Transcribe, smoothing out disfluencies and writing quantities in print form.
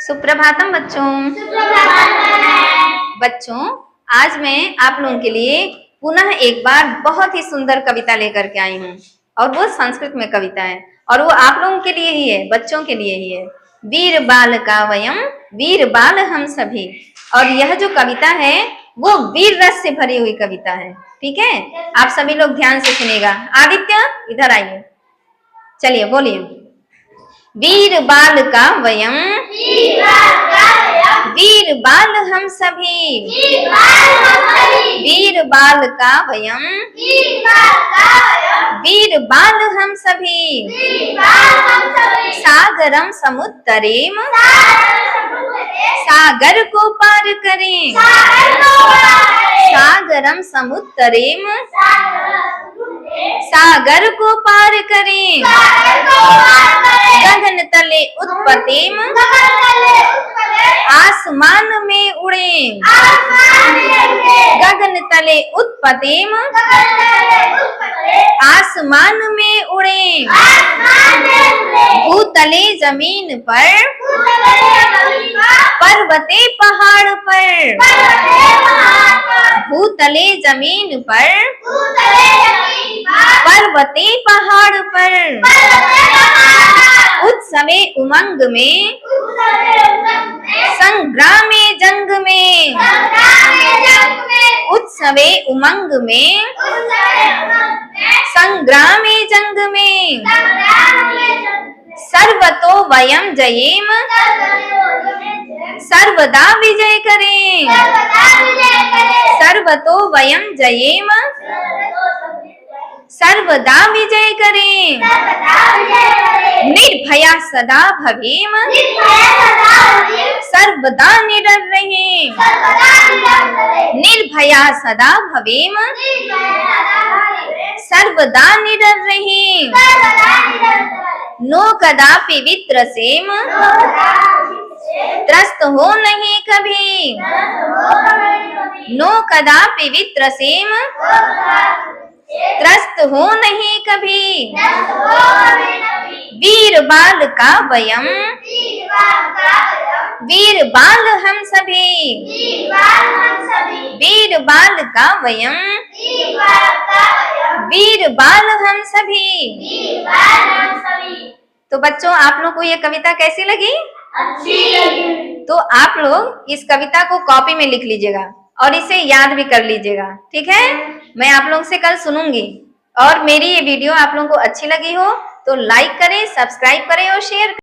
सुप्रभातम बच्चों। बच्चों, आज मैं आप लोगों के लिए पुनः एक बार बहुत ही सुंदर कविता लेकर के आई हूँ और वो संस्कृत में कविता है और वो आप लोगों के लिए ही है, बच्चों के लिए ही है। वीर बाल का वयम, वीर बाल हम सभी। और यह जो कविता है वो वीर रस से भरी हुई कविता है। ठीक है, आप सभी लोग ध्यान से सुनेगा। आदित्य इधर आइए, चलिए बोलिए। वीर बाल का वयम, वीर बाल हम सभी। वीर बाल का वयम, वीर बाल हम सभी। सागरम समुद्रेम, सागर को पार करें। सागरम समुद्रेम, सागर को पार करें। गगन तले उत्पत्तिम, आसमान में उड़े। गगन तले उत्पत्तिम, आसमान में उड़े। भूतले जमीन पर, पर्वते पहाड़ पर। भूतले जमीन पर, पर्वते पहाड़ पर। उत्सवे उमंग में, संग्रामे जंग में। उत्सवे उमंग में, संग्रामे जंग में। सर्वतो वयम जयेम, सर्वदा विजय करें। सर्वतो वयम जयेम, सर्वदा विजय करें। निर्भया सदा भवेम, सर्वदा निडर रहें। निर्भया सदा भवेम, सर्वदा निडर रहें। नो कदापि वित्रसेम, त्रस्त हो नहीं कभी। नो कदापि वित्रसेम, त्रस्त हो नहीं कभी। वीर बाल का वयम, वीर बाल हम सभी। वीर बाल का वयम, वीर बाल हम सभी। तो बच्चों, आप लोग को ये कविता कैसी लगी? अच्छी लगी। तो आप लोग इस कविता को कॉपी में लिख लीजिएगा और इसे याद भी कर लीजिएगा। ठीक है, मैं आप लोगों से कल सुनूंगी। और मेरी ये वीडियो आप लोगों को अच्छी लगी हो तो लाइक करें, सब्सक्राइब करें और शेयर करें।